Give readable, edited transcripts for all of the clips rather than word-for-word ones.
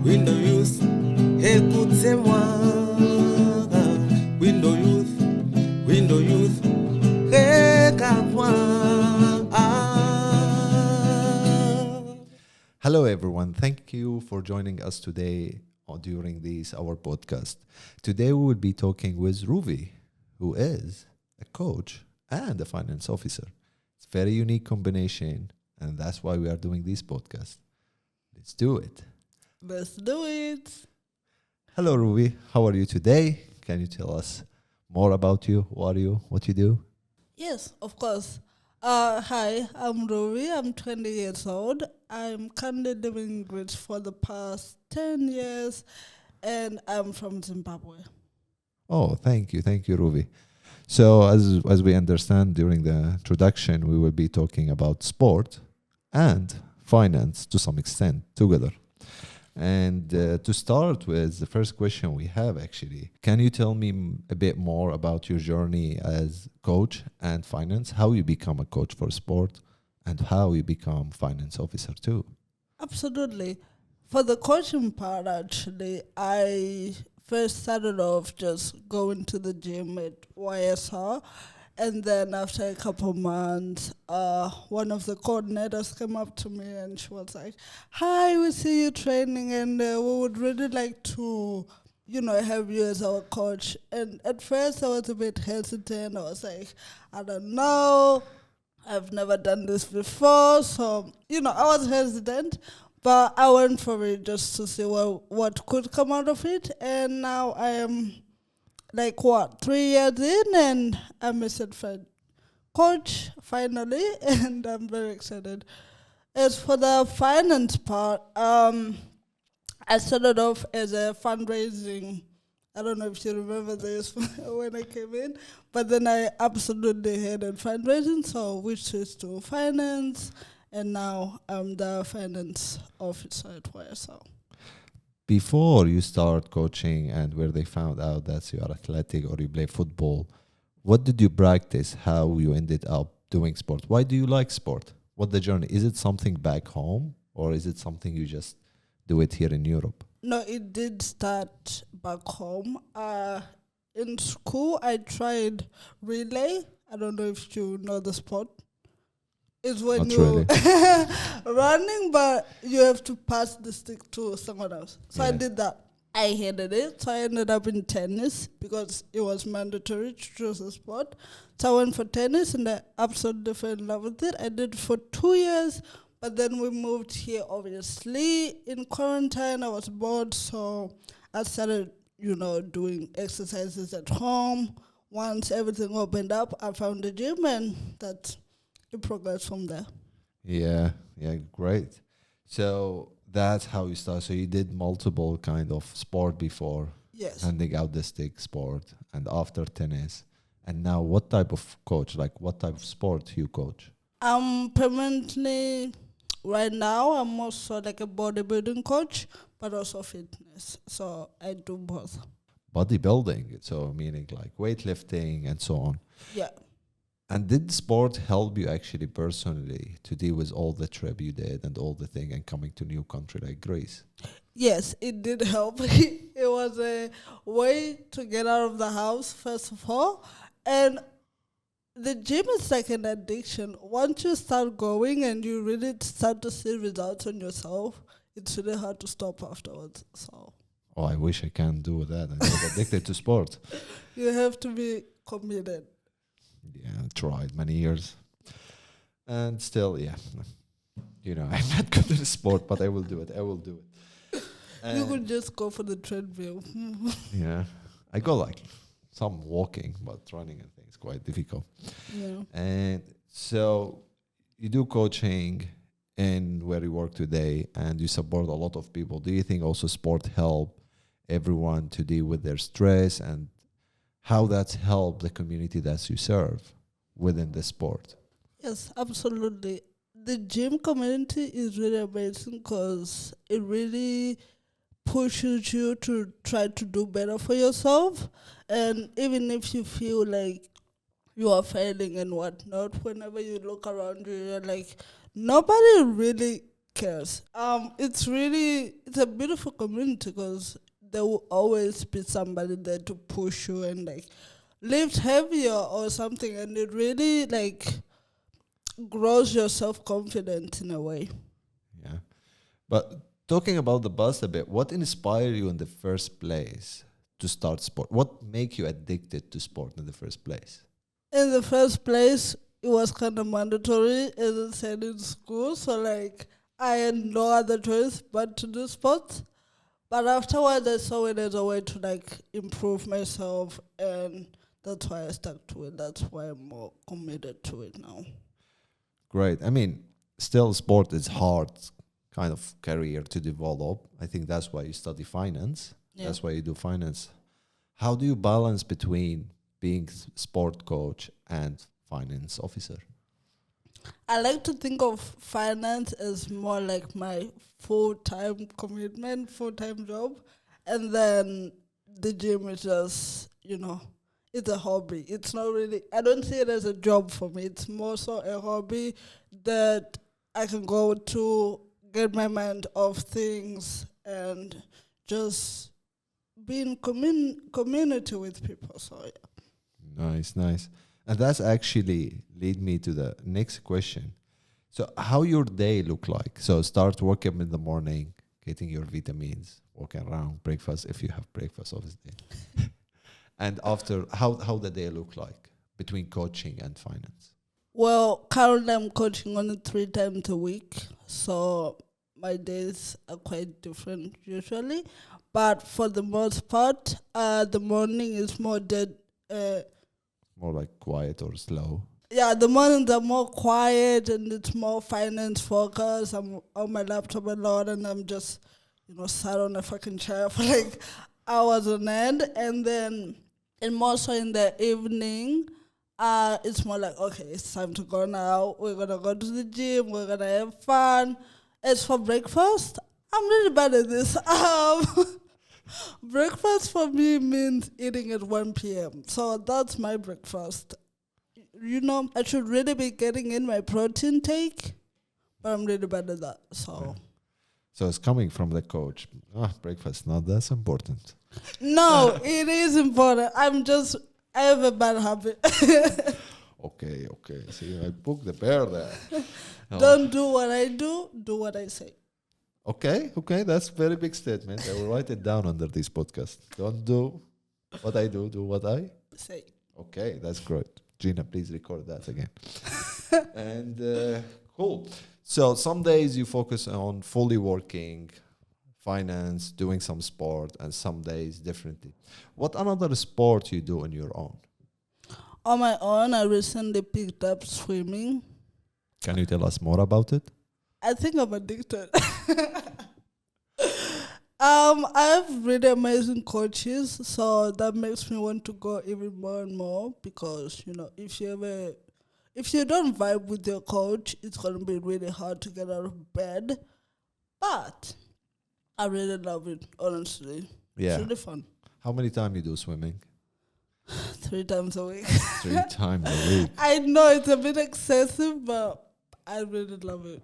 Window Youth, écoutez-moi. Window Youth, Window Youth, regarde-moi. Hello, everyone. Thank you for joining us today during our podcast. Today, we will be talking with Ruby, who is a coach and a finance officer. It's a very unique combination, and that's why we are doing this podcast. Let's do it. Let's do it. Hello, Ruby. How are you today? Can you tell us more about you? Who are you? What you do? Yes, of course. Hi, I'm Ruby. I'm 20 years old. I'm currently living in Greece for the past 10 years, and I'm from Zimbabwe. Oh, thank you. Thank you, Ruby. So as we understand during the introduction, we will be talking about sport and finance to some extent together. And to start with, the first question we have actually, can you tell me a bit more about your journey as coach and finance, how you become a coach for sport and how you become finance officer too? Absolutely. For the coaching part, actually, I first started off just going to the gym at YSR. And then after a couple months, one of the coordinators came up to me and she was like, "Hi, we see you training and we would really like to, have you as our coach." And at first I was a bit hesitant. I was like, I don't know. I've never done this before. So, I was hesitant. But I went for it just to see what could come out of it. And now I am 3 years in, and I'm a certified coach finally, and I'm very excited. As for the finance part, I started off as a fundraising. I don't know if you remember this when I came in, but then I absolutely hated fundraising, so we switched to finance, and now I'm the finance officer at YSL. Before you start coaching and where they found out that you are athletic or you play football, what did you practice? How you ended up doing sport? Why do you like sport? What the journey? Is it something back home or is it something you just do it here in Europe? No, it did start back home. In school, I tried relay. I don't know if you know the sport. It's when Not you really. running, but you have to pass the stick to someone else. So I Yeah. did that. I hated it, so I ended up in tennis because it was mandatory to choose a sport. So I went for tennis, and I absolutely fell in love with it. I did it for 2 years, but then we moved here, obviously. In quarantine, I was bored, so I started, doing exercises at home. Once everything opened up, I found a gym, and that it progressed from there. Yeah, great. So that's how you start. So you did multiple kind of sport before, Yes. handing out the stick sport and after tennis. And now what type of coach, like what type of sport you coach? Permanently, right now, I'm also like a bodybuilding coach, but also fitness. So I do both. Bodybuilding, so meaning like weightlifting and so on. Yeah. And did sport help you actually personally to deal with all the trip you did and all the thing and coming to new country like Greece? Yes, it did help. It was a way to get out of the house, first of all. And the gym is like an addiction. Once you start going and you really start to see results on yourself, it's really hard to stop afterwards. So Oh, I wish I can do that. I'm not addicted to sport. you have to be committed. Yeah, I tried many years. And still, I'm not good at sport, but I will do it. You And could just go for the treadmill. yeah, I go like some walking, but running and things quite difficult. Yeah. And so you do coaching in where you work today and you support a lot of people. Do you think also sport help everyone to deal with their stress and how that's helped the community that you serve within the sport? Yes, absolutely. The gym community is really amazing because it really pushes you to try to do better for yourself. And even if you feel like you are failing and whatnot, whenever you look around you, you're like, nobody really cares. It's a beautiful community because there will always be somebody there to push you and like lift heavier or something, and it really like grows your self-confidence in a way. Yeah. But talking about the bus a bit, what inspired you in the first place to start sport? What make you addicted to sport in the first place? In the first place, it was kind of mandatory, as I said, in school. So, like, I had no other choice but to do sports. But afterwards, I saw it as a way to, like, improve myself. And that's why I stuck to it. That's why I'm more committed to it now. Great. I mean, still sport is hard kind of career to develop. I think that's why you study finance. Yeah. That's why you do finance. How do you balance between being sport coach and finance officer? I like to think of finance as more like my full-time commitment, full-time job. And then the gym is just, it's a hobby. It's not really, I don't see it as a job for me. It's more so a hobby that I can go to, get my mind off things, and just be in community with people. So, yeah. Nice. And that's actually lead me to the next question. So how your day look like? So start waking up in the morning, getting your vitamins, walking around, breakfast, if you have breakfast, obviously. And after, how the day look like between coaching and finance? Well, currently I'm coaching only 3 times a week. So my days are quite different usually. But for the most part, the morning is more dead. More like quiet or slow? Yeah, the mornings are more quiet and it's more finance focused. I'm on my laptop a lot and I'm just, sat on a fucking chair for like hours on end. And more so in the evening, it's more like, okay, it's time to go now. We're going to go to the gym. We're going to have fun. As for breakfast, I'm really bad at this. Breakfast for me means eating at 1 p.m. So that's my breakfast. I should really be getting in my protein take, but I'm really bad at that. So it's coming from the coach. Breakfast not that important. No, it is important. I have a bad habit. Okay. See, I booked the bear there. Don't do what I do what I say. Okay, that's a very big statement. I will write it down under this podcast. Don't do what I do what I say. Okay, that's great. Gina, please record that again. And cool. So some days you focus on fully working, finance, doing some sport, and some days differently. What another sport you do on your own? On my own, I recently picked up swimming. Can you tell us more about it? I think I'm addicted. I have really amazing coaches, so that makes me want to go even more and more because, if you don't vibe with your coach, it's going to be really hard to get out of bed. But I really love it, honestly. Yeah. It's really fun. How many times you do swimming? 3 times a week. 3 times a week. I know it's a bit excessive, but I really love it.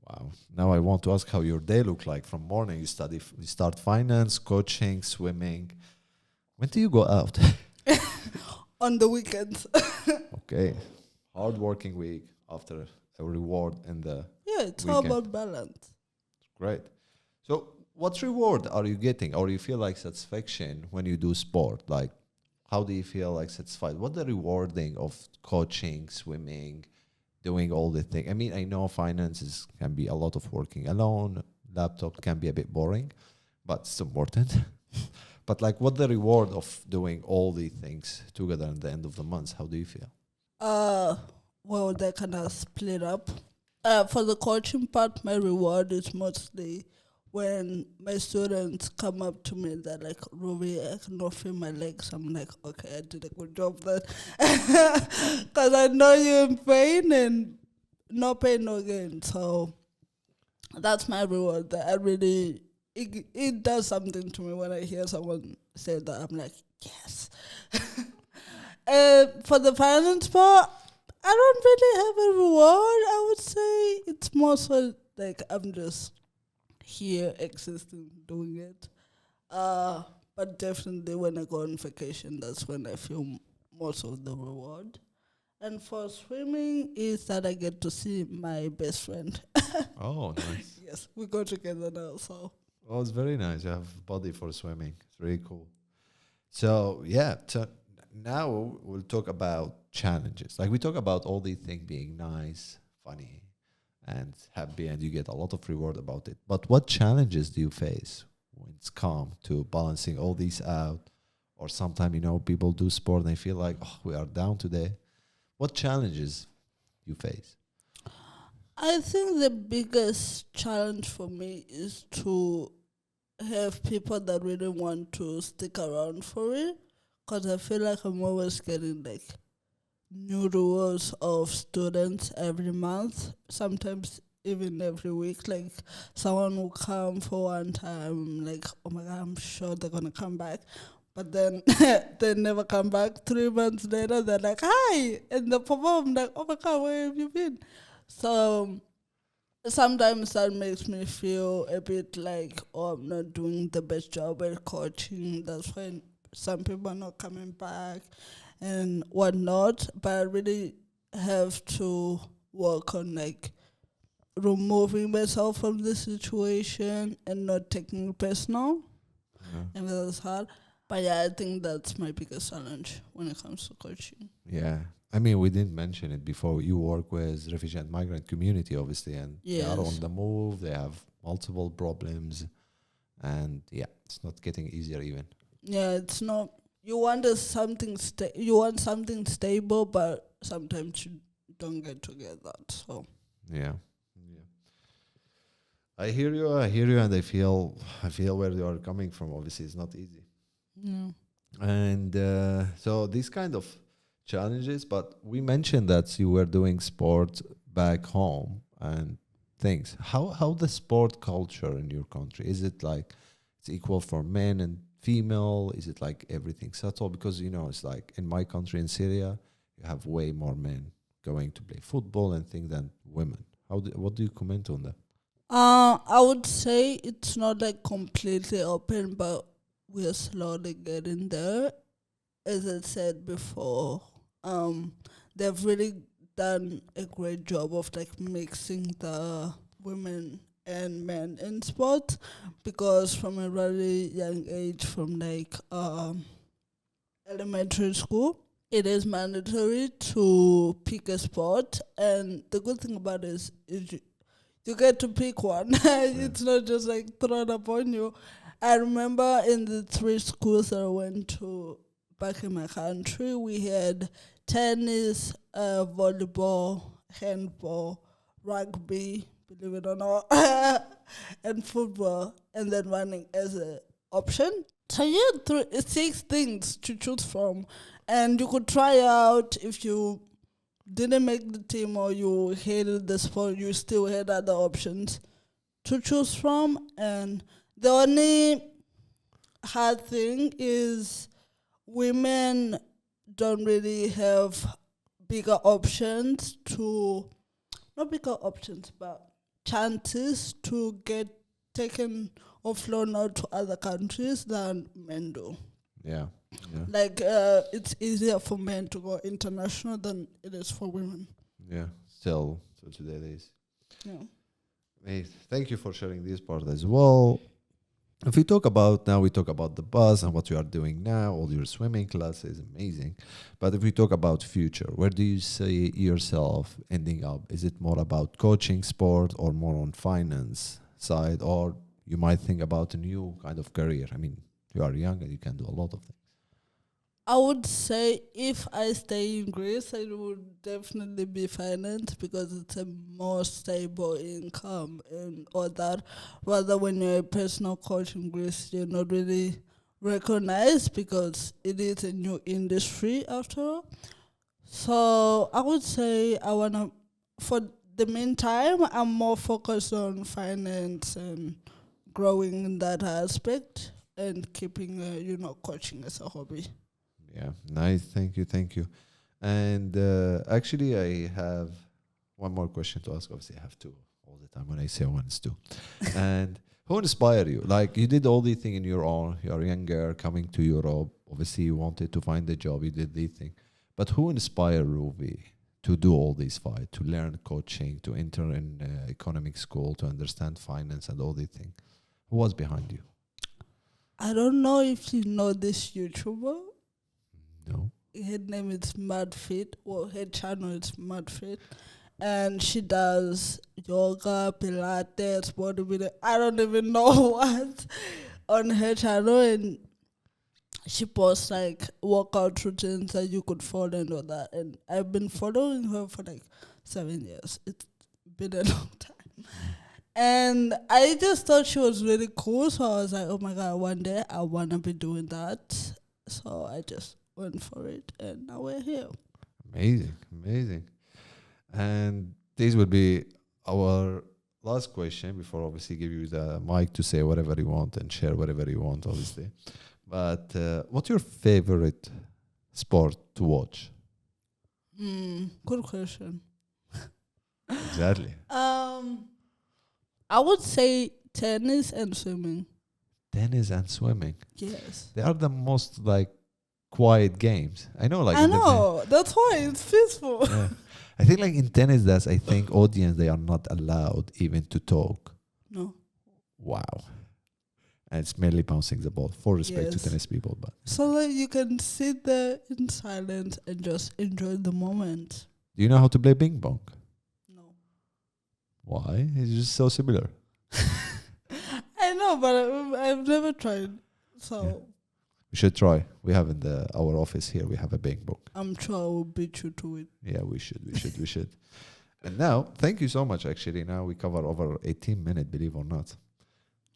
Wow. Now I want to ask how your day look like. From morning you start finance, coaching, swimming. When do you go out? On the weekends. Okay. Hard working week after a reward in the it's weekend. all about balance. Great. So what reward are you getting, or you feel like satisfaction when you do sport? Like, how do you feel like satisfied? What the rewarding of coaching, swimming, doing all the things? I mean, I know finances can be a lot of working alone. Laptop can be a bit boring, but it's important. But like, what the reward of doing all these things together at the end of the month? How do you feel? Well, they kind of split up. For the coaching part, my reward is mostly when my students come up to me, they're like, Ruby, I cannot feel my legs. I'm like, okay, I did a good job then. Because I know you're in pain and no pain, no gain. So that's my reward. That I really, it does something to me when I hear someone say that. I'm like, yes. For the finance part, I don't really have a reward. I would say it's more so Like I'm just here existing, doing it. But definitely when I go on vacation, that's when I feel most of the reward. And for swimming is that I get to see my best friend. Oh, nice. Yes, we go together now. So Oh, it's very nice. You have body for swimming. It's really cool. So yeah, so now we'll talk about challenges. Like we talk about all these things being nice, funny, and happy, and you get a lot of reward about it. But what challenges do you face when it's come to balancing all these out? Or sometimes, people do sport and they feel like, oh, we are down today. What challenges you face? I think the biggest challenge for me is to have people that really want to stick around for it. Because I feel like I'm always getting like new rules of students every month, sometimes even every week. Like someone will come for one time, like, oh my God, I'm sure they're going to come back. But then they never come back. 3 months later, they're like, hi. And the perform like, oh my God, where have you been? So sometimes that makes me feel a bit like, oh, I'm not doing the best job at coaching. That's when some people are not coming back and whatnot. But I really have to work on like removing myself from the situation and not taking it personal. And that's hard. But yeah, I think that's my biggest challenge when it comes to coaching. Yeah. I mean, we didn't mention it before. You work with refugee and migrant community, obviously, and they are on the move. They have multiple problems. And yeah, it's not getting easier even. Yeah, it's not. You want something stable, but sometimes you don't get to get that. So yeah. I hear you, and I feel where you are coming from. Obviously, it's not easy. yeah. And so these kind of challenges, but we mentioned that you were doing sport back home and things. How the sport culture in your country? Is it like it's equal for men and female? Is it like everything settled? Because it's like in my country in Syria, you have way more men going to play football and things than women. What do you comment on that? I would say it's not like completely open, but we're slowly getting there. As I said before, they've really done a great job of like mixing the women and men in sport, because from a really young age, from like elementary school, it is mandatory to pick a sport, and the good thing about it is you get to pick one. It's not just like thrown upon you. I remember in the 3 schools that I went to back in my country, we had tennis, volleyball, handball, rugby, believe it or not, and football, and then running as an option. So you had 6 things to choose from, and you could try out. If you didn't make the team or you hated the sport, you still had other options to choose from. And the only hard thing is women don't really have bigger options not bigger options, but chances to get taken or flown out to other countries than men do. Yeah. Like, it's easier for men to go international than it is for women. Yeah. Still today it is. Yeah. Hey, thank you for sharing this part as well. If we talk about the bus and what you are doing now, all your swimming classes, amazing. But if we talk about future, where do you see yourself ending up? Is it more about coaching sport or more on finance side? Or you might think about a new kind of career? I mean, you are young and you can do a lot of things. I would say if I stay in Greece, it would definitely be finance, because it's a more stable income and all that. Rather, when you're a personal coach in Greece, you're not really recognized because it is a new industry after all. So I would say for the meantime, I'm more focused on finance and growing in that aspect and keeping, coaching as a hobby. Yeah, nice. Thank you. And actually, I have one more question to ask. Obviously, I have two all the time when I say once too. And who inspire you? Like you did all these things in your own. You're younger, coming to Europe. Obviously, you wanted to find a job. You did these things. But who inspired Ruby to do all these fight, to learn coaching, to enter in economic school, to understand finance and all these things? Who was behind you? I don't know if you know this YouTuber. No. Her name is Madfit. Well, her channel is Madfit. And she does yoga, Pilates, bodybuilding. I don't even know what on her channel. And she posts like workout routines that you could follow and all that. And I've been following her for like 7 years. It's been a long time. And I just thought she was really cool. So I was like, oh my God, one day I want to be doing that. So I just went for it. And now we're here. Amazing, amazing. And this will be our last question before obviously give you the mic to say whatever you want and share whatever you want, obviously. But what's your favorite sport to watch? Good question. Exactly. I would say tennis and swimming. Tennis and swimming. Yes. They are the most like quiet games. I know, like I know. That's why it's peaceful. Yeah. I think like in tennis, that's I think audience they are not allowed even to talk. No. Wow. And it's mainly bouncing the ball. For respect to Yes. tennis people, but So like you can sit there in silence and just enjoy the moment. do you know how to play ping pong? No. Why? It's just so similar. I know, but I've never tried. So Yeah. We should try. We have in our office here. We have a ping pong. I'm sure I will beat you to it. Yeah, we should. And now, thank you so much. Actually, now we cover over 18 minutes. Believe or not.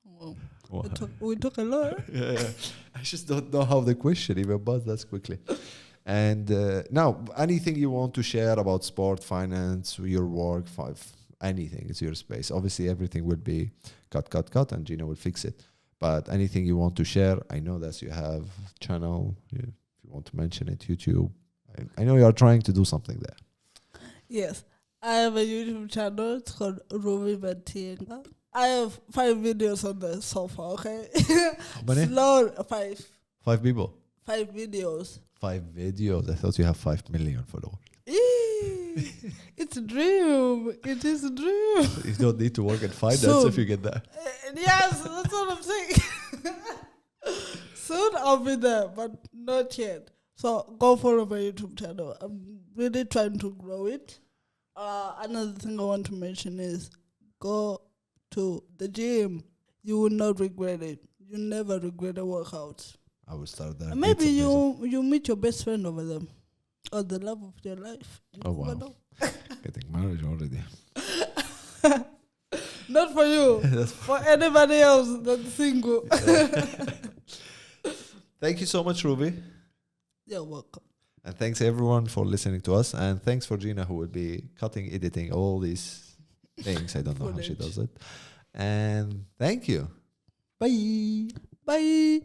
Well, Wow. we took a lot. Yeah. I just don't know how the question even buzzed that quickly. And now, anything you want to share about sport, finance, your work, anything, it's your space. Obviously, everything will be cut, and Gina will fix it. But anything you want to share, I know that you have channel. If you want to mention it, YouTube. I know you are trying to do something there. Yes. I have a YouTube channel. It's called Ruby Batienga. I have 5 videos on the sofa, okay? How many? Slow, 5. 5 people. 5 videos. 5 videos. I thought you have 5 million followers. It's a dream. It is a dream. You don't need to work at finance Soon. if you get that. Yes, that's what I'm saying. Soon I'll be there, but not yet. So go follow my YouTube channel. I'm really trying to grow it. Another thing I want to mention is go to the gym. You will not regret it. You never regret a workout. I will start there. And maybe you meet your best friend over there. Or the love of your life. You Oh, never wow. know. Getting married already. Not for you. For anybody else that's single. Thank you so much, Ruby. You're welcome. And thanks everyone for listening to us. And thanks for Gina, who will be cutting, editing all these things. I don't know how she Footage. does it. And thank you. Bye. Bye.